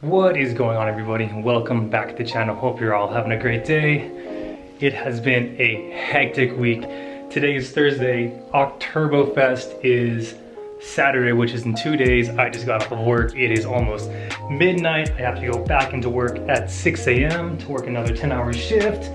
What is going on, everybody? Welcome back to the channel. Hope you're all having a great day. It has been a hectic week. Today is Thursday. Oktoberfest is Saturday, which is in 2 days. I just got off of work. It is almost midnight. I have to go back into work at 6 a.m. to work another 10-hour shift.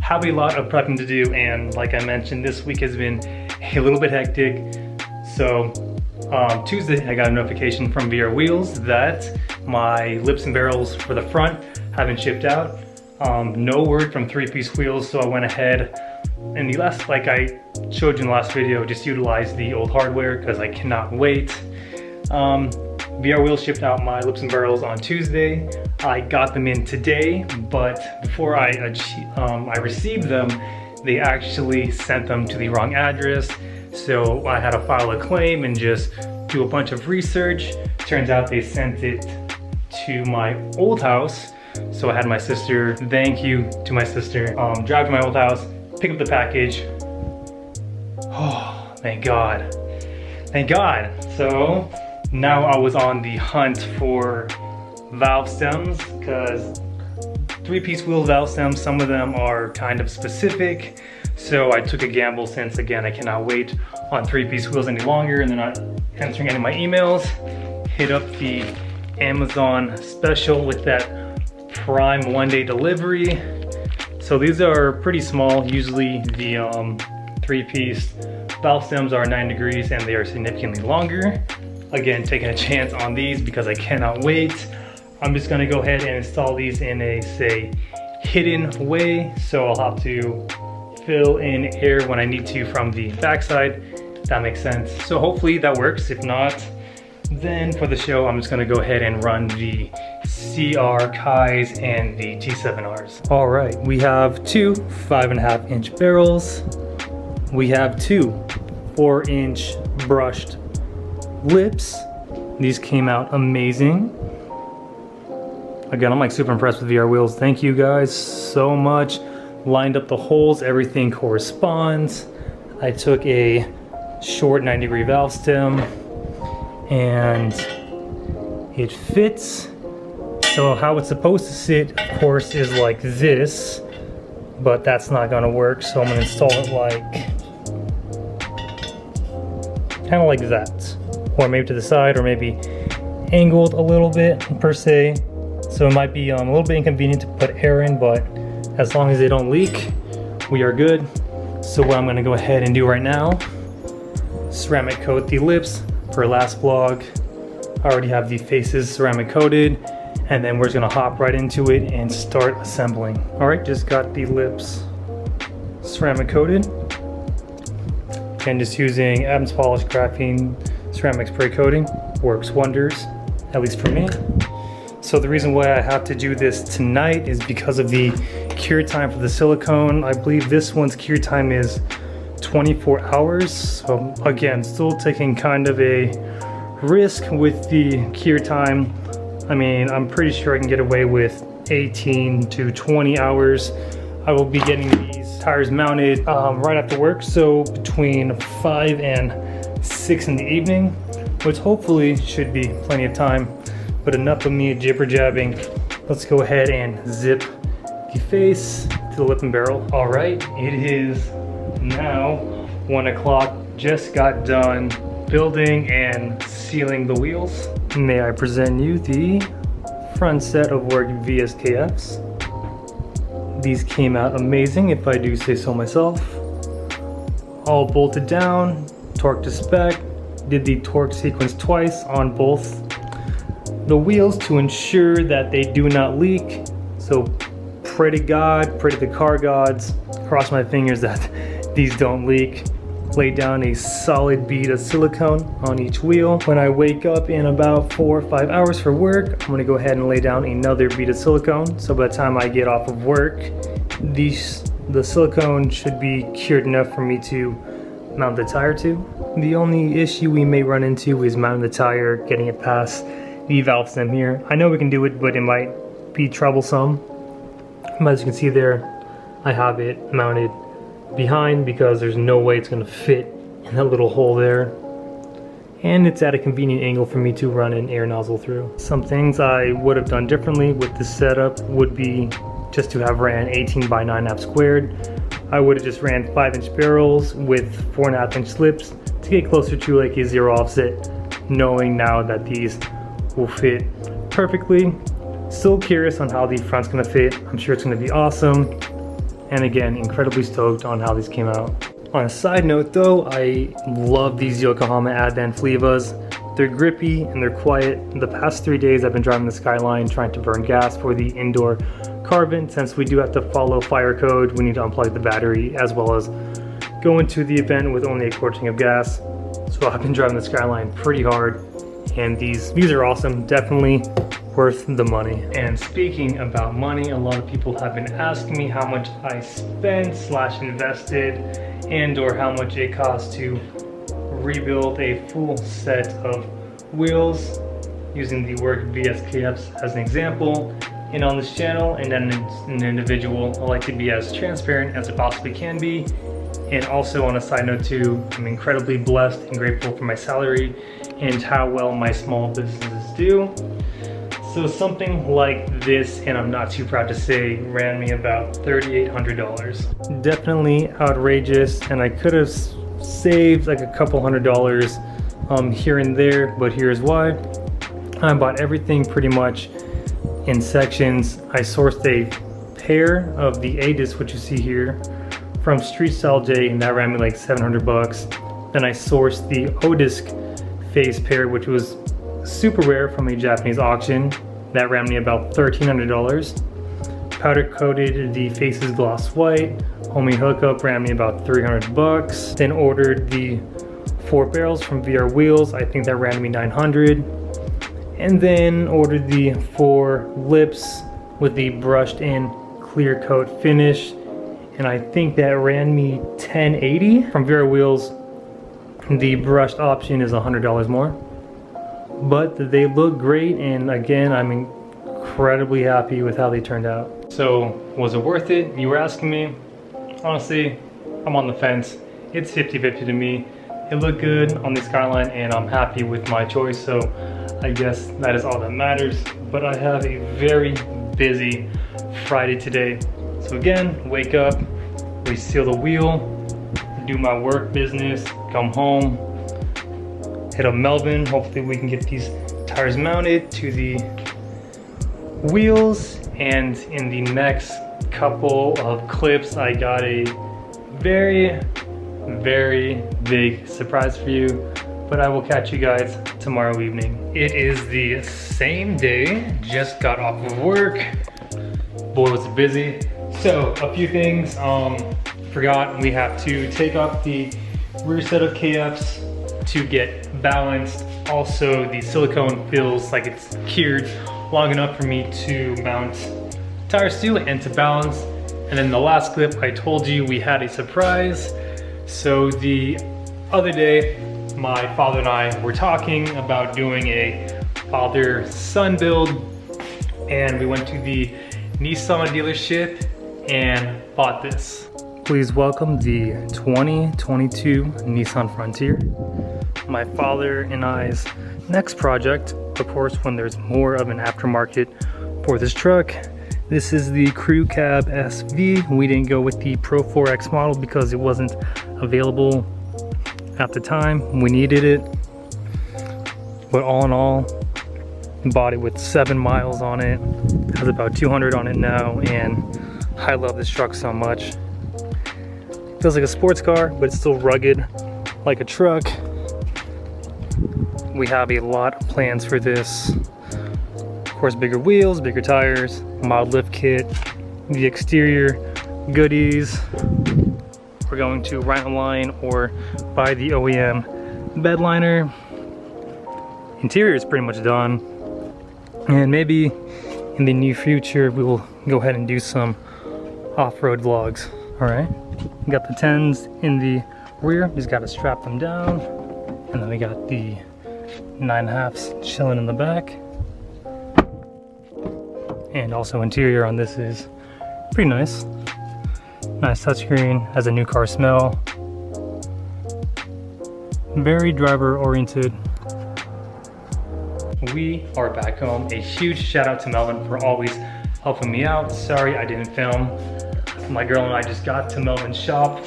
Have a lot of prepping to do, and like I mentioned, this week has been a little bit hectic. So Tuesday, I got a notification from VR Wheels that my lips and barrels for the front haven't shipped out. No word from 3-piece wheels, so I went ahead and like I showed you in the last video, just utilized the old hardware because I cannot wait. VR Wheels shipped out my lips and barrels on Tuesday. I got them in today, but before I received them, they actually sent them to the wrong address. So I had to file a claim and just do a bunch of research. Turns out they sent it to my old house. So I had my sister, thank you to my sister, drive to my old house, pick up the package. Oh, thank God. Thank God. So now I was on the hunt for valve stems, because 3-piece wheel valve stems, some of them are kind of specific. So I took a gamble, since again I cannot wait on 3-piece wheels any longer and they're not answering any of my emails. Hit up the Amazon special with that Prime 1-day delivery. So these are pretty small. Usually the 3-piece valve stems are 9 degrees and they are significantly longer. Again, taking a chance on these because I cannot wait. I'm just gonna go ahead and install these in a, say, hidden way. So I'll have to fill in air when I need to from the backside. That makes sense. So hopefully that works. If not, then for the show, I'm just gonna go ahead and run the CR Kais and the T7Rs. All right, we have two 5.5-inch barrels. We have two 4-inch brushed lips. These came out amazing. Again, I'm like super impressed with VR Wheels. Thank you guys so much. Lined up the holes, everything corresponds. I took a short 9-degree valve stem and it fits. So how it's supposed to sit, of course, is like this, but that's not gonna work. So I'm gonna install it like, kind of like that, or maybe to the side, or maybe angled a little bit per se. So it might be a little bit inconvenient to put air in, but as long as they don't leak, we are good. So what I'm gonna go ahead and do right now, ceramic coat the lips. For last vlog, I already have the faces ceramic coated, and then we're just gonna hop right into it and start assembling. All right, just got the lips ceramic coated. And just using Adams Polish Graphene Ceramic Spray Coating works wonders, at least for me. So the reason why I have to do this tonight is because of the cure time for the silicone. I believe this one's cure time is 24 hours. So again, still taking kind of a risk with the cure time. I mean, I'm pretty sure I can get away with 18 to 20 hours. I will be getting these tires mounted right after work. So between 5 and 6 in the evening, which hopefully should be plenty of time. But enough of me jibber jabbing. Let's go ahead and zip the face to the lip and barrel. All right, it is now 1 o'clock. Just got done building and sealing the wheels. May I present you the front set of work VSKFs. These came out amazing, if I do say so myself. All bolted down, torque to spec. Did the torque sequence twice on both the wheels to ensure that they do not leak. So pray to God, pray to the car gods, cross my fingers that these don't leak. Lay down a solid bead of silicone on each wheel. When I wake up in about 4 or 5 hours for work, I'm gonna go ahead and lay down another bead of silicone. So by the time I get off of work, the silicone should be cured enough for me to mount the tire to. The only issue we may run into is mounting the tire, getting it past the valve stem here. I know we can do it, but it might be troublesome. As you can see there, I have it mounted behind because there's no way it's gonna fit in that little hole there. and it's at a convenient angle for me to run an air nozzle through. Some things I would have done differently with this setup would be just to have ran 18 by 9.5 squared. I would have just ran 5-inch barrels with 4.5-inch slips to get closer to like a 0 offset, knowing now that these will fit perfectly. Still curious on how the front's gonna fit. I'm sure it's gonna be awesome. And again, incredibly stoked on how these came out. On a side note though, I love these Yokohama Advan Flevas. They're grippy and they're quiet. The past 3 days I've been driving the Skyline trying to burn gas for the indoor carbon. Since we do have to follow fire code, we need to unplug the battery as well as go into the event with only a quart of gas. So I've been driving the Skyline pretty hard, and these are awesome, definitely worth the money. And speaking about money, a lot of people have been asking me how much I spent / invested and or how much it costs to rebuild a full set of wheels using the Work VSKFs as an example. And on this channel and as an individual, I like to be as transparent as it possibly can be. And also on a side note too, I'm incredibly blessed and grateful for my salary and how well my small businesses do. So something like this, and I'm not too proud to say, ran me about $3,800. Definitely outrageous, and I could have saved like a couple $100 here and there, but here's why. I bought everything pretty much in sections. I sourced a pair of the A-disc, which you see here, from Street Style J, and that ran me like 700 bucks. Then I sourced the O-disc phase pair, which was super rare, from a Japanese auction. That ran me about $1,300. Powder coated the faces gloss white. Homie hookup ran me about 300 bucks. Then ordered the 4 barrels from VR Wheels. I think that ran me 900. And then ordered the 4 lips with the brushed in clear coat finish. And I think that ran me $10.80 from VR Wheels. The brushed option is $100 more. But they look great, and again, I'm incredibly happy with how they turned out. So, was it worth it? You were asking me. Honestly, I'm on the fence. It's 50-50 to me. It looked good on the Skyline, and I'm happy with my choice, so I guess that is all that matters. But I have a very busy Friday today. So again, wake up, reseal the wheel, do my work business, come home, hit up Melvin. Hopefully we can get these tires mounted to the wheels. And in the next couple of clips, I got a very, very big surprise for you. But I will catch you guys tomorrow evening. It is the same day, just got off of work. Boy, was it busy. So a few things, forgot we have to take off the rear set of KFs to get balanced. Also, the silicone feels like it's cured long enough for me to mount tires to and to balance. And then the last clip, I told you we had a surprise. So the other day, my father and I were talking about doing a father-son build, and we went to the Nissan dealership and bought this. Please welcome the 2022 Nissan Frontier. My father and I's next project, of course, when there's more of an aftermarket for this truck. This is the Crew Cab SV. We didn't go with the Pro 4X model because it wasn't available at the time. We needed it. But all in all, bought it with 7 miles on it. Has about 200 on it now, and I love this truck so much. Feels like a sports car, but it's still rugged like a truck. We have a lot of plans for this. Of course, bigger wheels, bigger tires, mild lift kit, the exterior goodies. We're going to Rhino Line or buy the OEM bed liner. Interior is pretty much done. And maybe in the near future, we will go ahead and do some off-road vlogs. All right, we got the 10s in the rear. Just got to strap them down. And then we got the 9.5s chilling in the back. And also interior on this is pretty nice. Nice touchscreen, has a new car smell. Very driver oriented, we are back home. A huge shout out to Melvin for always helping me out. Sorry I didn't film. My girl and I just got to Melvin's shop.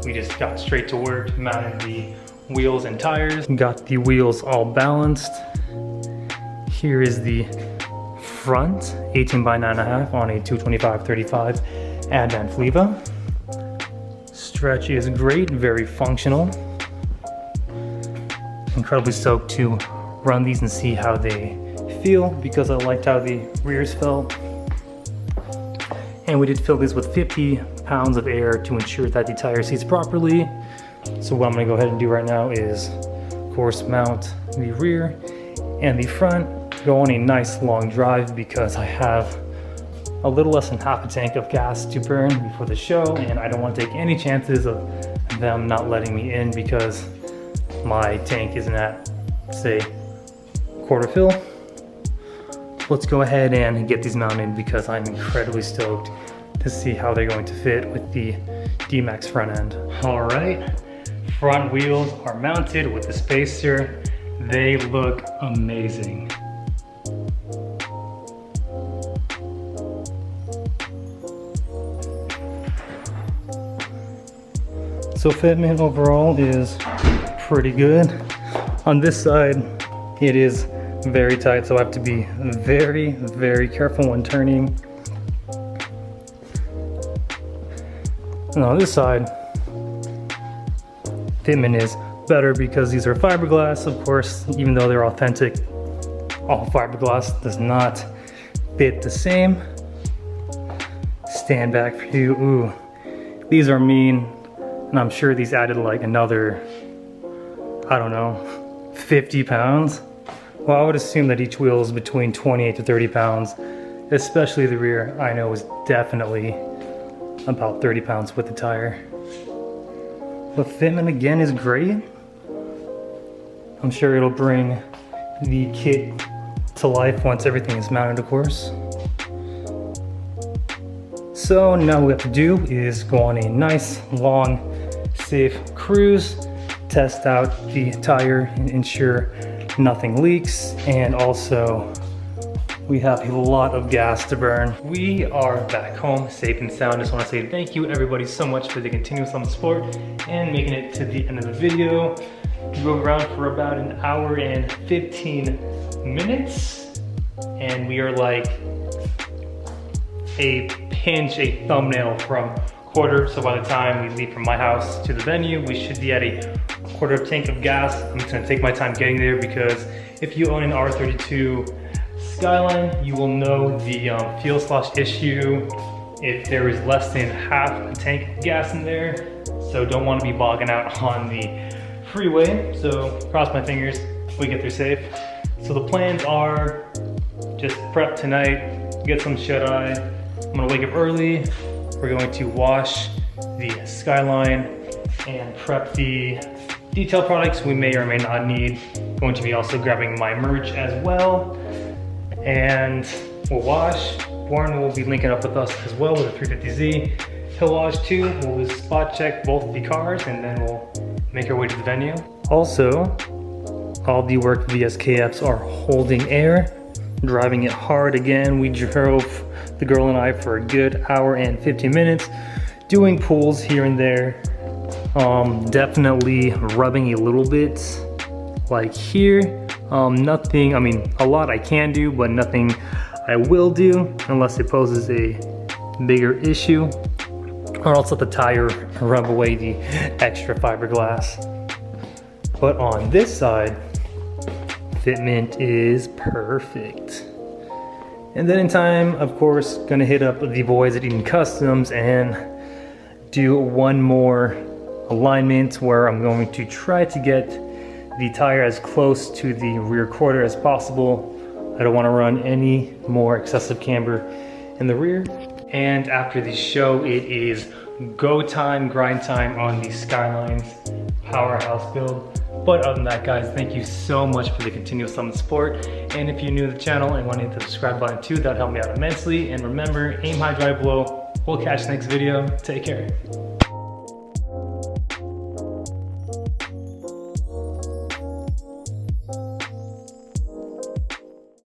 We just got straight to work, mounted the wheels and tires. Got the wheels all balanced. Here is the front, 18 by 9.5 on a 225/35 Advan Fleva. Stretch is great, very functional. Incredibly stoked to run these and see how they feel because I liked how the rears felt. And we did fill these with 50 pounds of air to ensure that the tire seats properly. So what I'm gonna go ahead and do right now is, of course, mount the rear and the front, go on a nice long drive because I have a little less than half a tank of gas to burn before the show, and I don't want to take any chances of them not letting me in because my tank isn't at, say, quarter fill. Let's go ahead and get these mounted because I'm incredibly stoked to see how they're going to fit with the D-Max front end. All right, front wheels are mounted with the spacer. They look amazing. So fitment overall is pretty good. On this side, it is very tight, so I have to be very, very careful when turning. And on this side, fitment is better because these are fiberglass, of course, even though they're authentic. All fiberglass does not fit the same. Stand back view, ooh, these are mean. And I'm sure these added like another, I don't know, 50 pounds. Well, I would assume that each wheel is between 28 to 30 pounds, especially the rear. I know is definitely about 30 pounds with the tire. The fitment again is great. I'm sure it'll bring the kit to life once everything is mounted, of course. So now what we have to do is go on a nice, long, safe cruise, test out the tire and ensure nothing leaks, and also we have a lot of gas to burn. We are back home safe and sound. Just want to say thank you everybody so much for the continuous support and making it to the end of the video. We drove around for about an hour and 15 minutes and we are like a thumbnail from quarter. So by the time we leave from my house to the venue, we should be at a quarter tank of gas. I'm just gonna take my time getting there because if you own an R32 Skyline, you will know the fuel slosh issue if there is less than half a tank of gas in there. So don't want to be bogging out on the freeway. So cross my fingers, we get there safe. So the plans are just prep tonight, get some shut eye. I'm gonna wake up early. We're going to wash the Skyline and prep the detail products we may or may not need. Going to be also grabbing my merch as well. And we'll wash. Warren will be linking up with us as well with a 350Z. He'll wash too. We'll just spot check both the cars and then we'll make our way to the venue. Also, all the work VSKFs are holding air, driving it hard again. We drove, the girl and I, for a good hour and 15 minutes, doing pulls here and there. Definitely rubbing a little bit, like here. Nothing, I mean, a lot I can do, but nothing I will do unless it poses a bigger issue, or else let the tire rub away the extra fiberglass. But on this side, fitment is perfect. And then in time, of course, gonna hit up the boys at Eden Customs and do one more alignment where I'm going to try to get the tire as close to the rear quarter as possible. I don't want to run any more excessive camber in the rear. And after the show, it is go time, grind time on the Skyline's powerhouse build. But other than that, guys, thank you so much for the continuous support. And if you're new to the channel and want to hit the subscribe button too, that'd help me out immensely. And remember, aim high, drive low. We'll catch you next video. Take care.